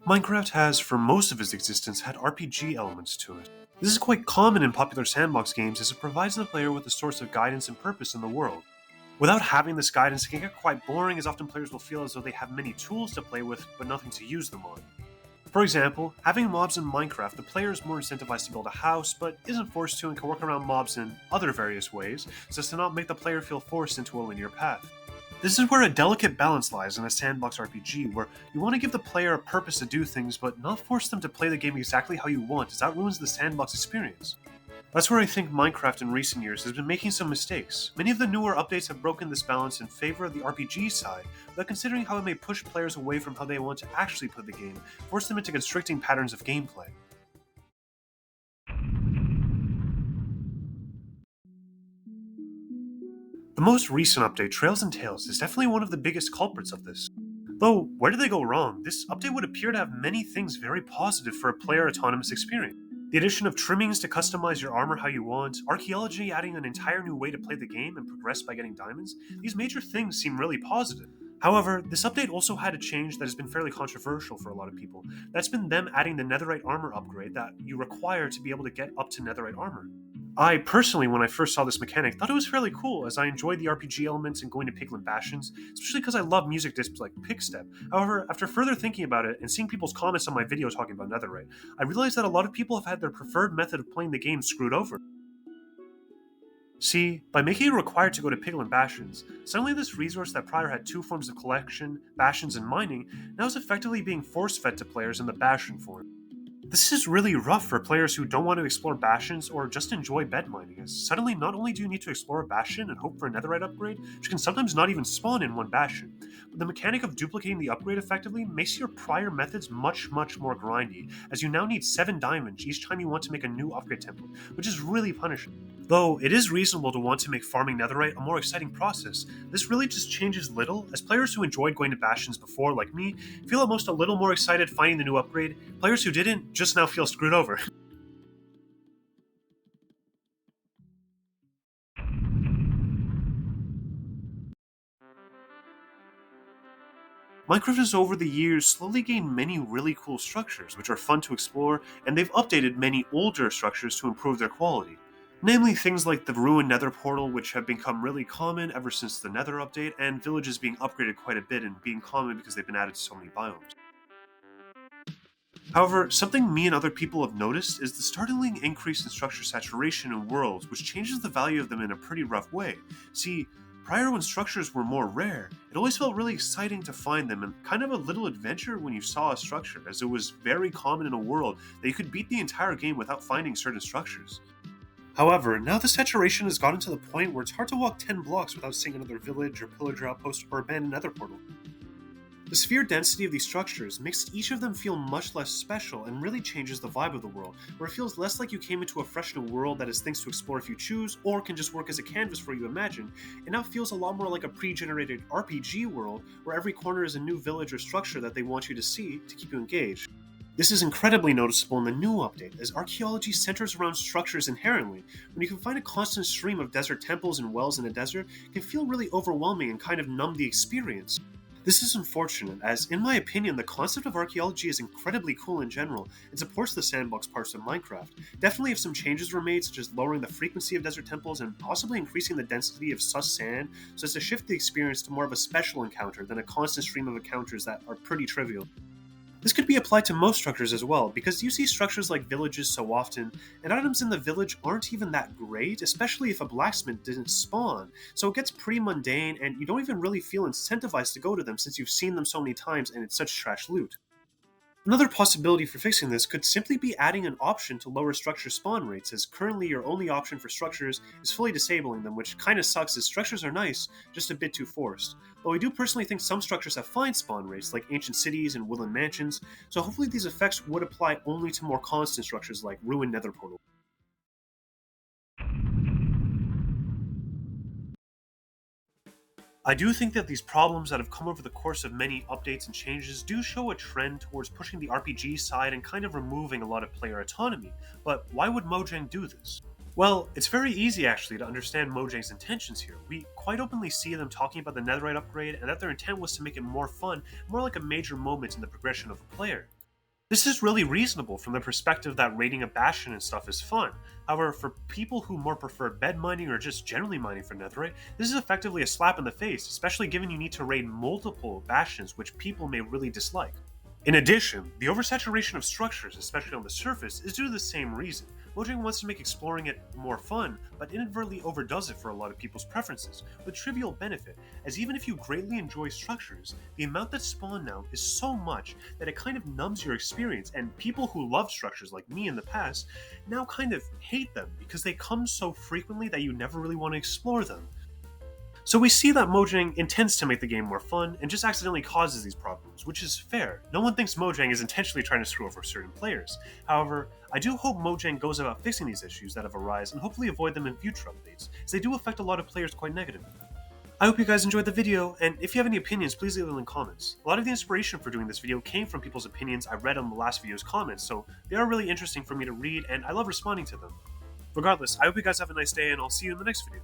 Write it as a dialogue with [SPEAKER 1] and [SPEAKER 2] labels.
[SPEAKER 1] Minecraft has, for most of its existence, had RPG elements to it. This is quite common in popular sandbox games as it provides the player with a source of guidance and purpose in the world. Without having this guidance, it can get quite boring as often players will feel as though they have many tools to play with but nothing to use them on. For example, having mobs in Minecraft, the player is more incentivized to build a house, but isn't forced to and can work around mobs in other various ways, so as to not make the player feel forced into a linear path. This is where a delicate balance lies in a sandbox RPG, where you want to give the player a purpose to do things, but not force them to play the game exactly how you want, as that ruins the sandbox experience. That's where I think Minecraft in recent years has been making some mistakes. Many of the newer updates have broken this balance in favor of the RPG side, without considering how it may push players away from how they want to actually play the game, force them into constricting patterns of gameplay. The most recent update, Trails and Tales, is definitely one of the biggest culprits of this. Though, where did they go wrong? This update would appear to have many things very positive for a player autonomous experience. The addition of trimmings to customize your armor how you want, archaeology adding an entire new way to play the game and progress by getting diamonds, these major things seem really positive. However, this update also had a change that has been fairly controversial for a lot of people. That's been them adding the netherite armor upgrade that you require to be able to get up to netherite armor. I personally, when I first saw this mechanic, thought it was fairly cool, as I enjoyed the RPG elements and going to Piglin Bastions, especially because I love music discs like Pickstep. However, after further thinking about it and seeing people's comments on my video talking about Netherite, I realized that a lot of people have had their preferred method of playing the game screwed over. See, by making it required to go to Piglin Bastions, suddenly this resource that prior had two forms of collection, Bastions and mining, now is effectively being force-fed to players in the Bastion form. This is really rough for players who don't want to explore bastions or just enjoy bed mining, as suddenly not only do you need to explore a bastion and hope for a netherite upgrade, which can sometimes not even spawn in one bastion, but the mechanic of duplicating the upgrade effectively makes your prior methods much more grindy, as you now need 7 diamonds each time you want to make a new upgrade template, which is really punishing. Though it is reasonable to want to make farming netherite a more exciting process, this really just changes little, as players who enjoyed going to bastions before, like me, feel at most a little more excited finding the new upgrade. Players who didn't just now feel screwed over. Minecraft has over the years slowly gained many really cool structures, which are fun to explore, and they've updated many older structures to improve their quality. Namely things like the ruined nether portal, which have become really common ever since the nether update, and villages being upgraded quite a bit and being common because they've been added to so many biomes. However, something me and other people have noticed is the startling increase in structure saturation in worlds, which changes the value of them in a pretty rough way. See, prior when structures were more rare, it always felt really exciting to find them and kind of a little adventure when you saw a structure, as it was very common in a world that you could beat the entire game without finding certain structures. However, now the saturation has gotten to the point where it's hard to walk 10 blocks without seeing another village or pillager outpost or abandoned nether portal. The sphere density of these structures makes each of them feel much less special and really changes the vibe of the world, where it feels less like you came into a fresh new world that has things to explore if you choose, or can just work as a canvas for you imagine. It now feels a lot more like a pre-generated RPG world, where every corner is a new village or structure that they want you to see to keep you engaged. This is incredibly noticeable in the new update, as archaeology centers around structures inherently. When you can find a constant stream of desert temples and wells in a desert, it can feel really overwhelming and kind of numb the experience. This is unfortunate, as in my opinion, the concept of archaeology is incredibly cool in general and supports the sandbox parts of Minecraft. Definitely if some changes were made, such as lowering the frequency of desert temples and possibly increasing the density of sus sand, so as to shift the experience to more of a special encounter than a constant stream of encounters that are pretty trivial. This could be applied to most structures as well, because you see structures like villages so often, and items in the village aren't even that great, especially if a blacksmith didn't spawn, so it gets pretty mundane and you don't even really feel incentivized to go to them since you've seen them so many times and it's such trash loot. Another possibility for fixing this could simply be adding an option to lower structure spawn rates, as currently your only option for structures is fully disabling them, which kinda sucks as structures are nice, just a bit too forced. Though I do personally think some structures have fine spawn rates, like ancient cities and woodland mansions, so hopefully these effects would apply only to more constant structures like ruined nether portal. I do think that these problems that have come over the course of many updates and changes do show a trend towards pushing the RPG side and kind of removing a lot of player autonomy, but why would Mojang do this? Well, it's very easy actually to understand Mojang's intentions here. We quite openly see them talking about the Netherite upgrade and that their intent was to make it more fun, more like a major moment in the progression of a player. This is really reasonable from the perspective that raiding a bastion and stuff is fun. However, for people who more prefer bed mining or just generally mining for netherite, this is effectively a slap in the face, especially given you need to raid multiple bastions, which people may really dislike. In addition, the oversaturation of structures, especially on the surface, is due to the same reason. Mojang wants to make exploring it more fun, but inadvertently overdoes it for a lot of people's preferences, with trivial benefit, as even if you greatly enjoy structures, the amount that spawn now is so much that it kind of numbs your experience, and people who love structures like me in the past now kind of hate them because they come so frequently that you never really want to explore them. So we see that Mojang intends to make the game more fun and just accidentally causes these problems, which is fair. No one thinks Mojang is intentionally trying to screw over certain players. However, I do hope Mojang goes about fixing these issues that have arisen and hopefully avoid them in future updates, as they do affect a lot of players quite negatively. I hope you guys enjoyed the video, and if you have any opinions, please leave them in comments. A lot of the inspiration for doing this video came from people's opinions I read on the last video's comments, so they are really interesting for me to read, and I love responding to them. Regardless, I hope you guys have a nice day, and I'll see you in the next video.